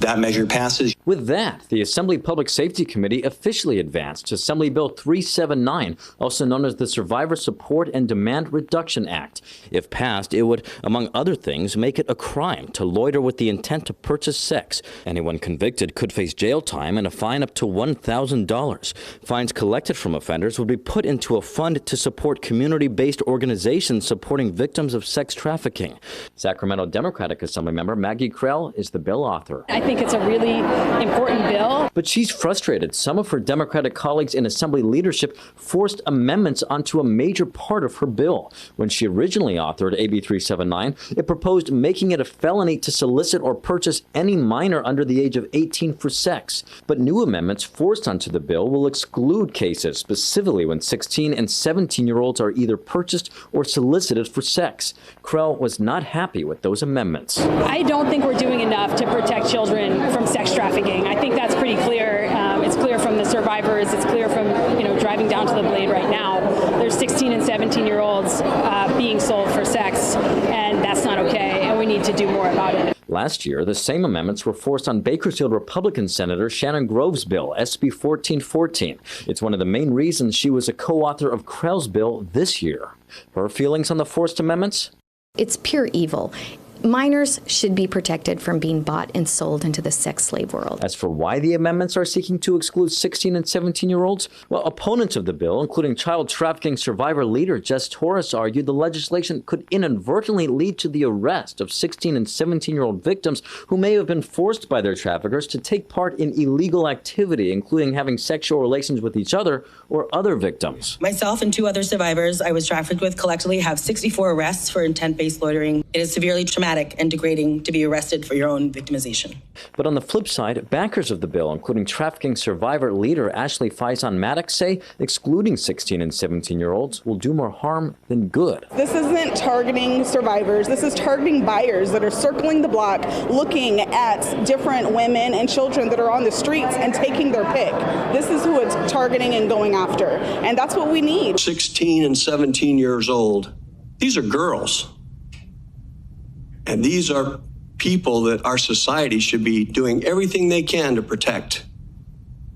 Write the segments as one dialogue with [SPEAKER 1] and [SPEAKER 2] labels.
[SPEAKER 1] that measure passes.
[SPEAKER 2] With that, the Assembly Public Safety Committee officially advanced Assembly Bill 379, also known as the Survivor Support and Demand Reduction Act. If passed, it would, among other things, make it a crime to loiter with the intent to purchase sex. Anyone convicted could face jail time and a fine up to $1,000. Fines collected from offenders would be put into a fund to support community-based organizations supporting victims of sex trafficking. Sacramento Democratic Assemblymember Maggie Krell is the bill author.
[SPEAKER 3] I think it's a really important bill.
[SPEAKER 2] But she's frustrated. Some of her Democratic colleagues in Assembly leadership forced amendments onto a major part of her bill. When she originally authored AB 379, it proposed making it a felony to solicit or purchase any minor under the age of 18 for sex. But new amendments forced onto the bill will exclude cases, specifically when 16 and 17-year-olds are either purchased or solicited for sex. Krell was not happy with those amendments.
[SPEAKER 3] I don't think we're doing enough to protect children from sex trafficking. I think that's pretty clear. It's clear from the survivors. It's clear from driving down to the Blade right now. There's 16 and 17-year-olds being sold for sex, and that's not okay, and we need to do more about it.
[SPEAKER 2] Last year, the same amendments were forced on Bakersfield Republican Senator Shannon Grove's bill, SB 1414. It's one of the main reasons she was a co-author of Krell's bill this year. Her feelings on the forced amendments?
[SPEAKER 4] It's pure evil. Minors should be protected from being bought and sold into the sex slave world.
[SPEAKER 2] As for why the amendments are seeking to exclude 16 and 17-year-olds, well, opponents of the bill, including child trafficking survivor leader Jess Torres, argued the legislation could inadvertently lead to the arrest of 16 and 17-year-old victims who may have been forced by their traffickers to take part in illegal activity, including having sexual relations with each other or other victims.
[SPEAKER 5] Myself and 2 other survivors I was trafficked with collectively have 64 arrests for intent-based loitering. It is severely traumatic and degrading to be arrested for your own victimization.
[SPEAKER 2] But on the flip side, backers of the bill, including trafficking survivor leader Ashley Faison-Maddox, say excluding 16 and 17-year-olds will do more harm than good.
[SPEAKER 6] This isn't targeting survivors. This is targeting buyers that are circling the block, looking at different women and children that are on the streets and taking their pick. This is who it's targeting and going after. And that's what we need.
[SPEAKER 1] 16 and 17 years old. These are girls. And these are people that our society should be doing everything they can to protect.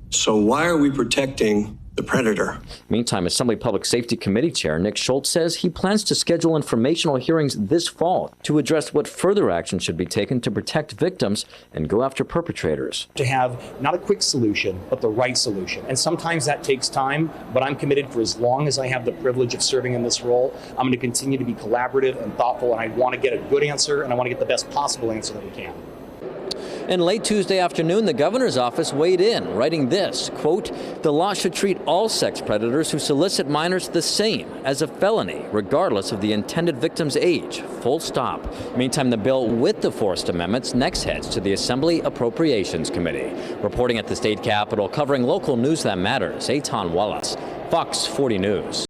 [SPEAKER 1] So why are we protecting the predator?
[SPEAKER 2] Meantime, Assembly Public Safety Committee Chair Nick Schultz says he plans to schedule informational hearings this fall to address what further action should be taken to protect victims and go after perpetrators.
[SPEAKER 7] To have not a quick solution, but the right solution. And sometimes that takes time, but I'm committed for as long as I have the privilege of serving in this role. I'm going to continue to be collaborative and thoughtful, and I want to get a good answer, and I want to get the best possible answer that we can.
[SPEAKER 2] And late Tuesday afternoon, the governor's office weighed in, writing this, quote, "The law should treat all sex predators who solicit minors the same as a felony, regardless of the intended victim's age, full stop." Meantime, the bill with the forced amendments next heads to the Assembly Appropriations Committee. Reporting at the state capitol, covering local news that matters, Eitan Wallace, Fox 40 News.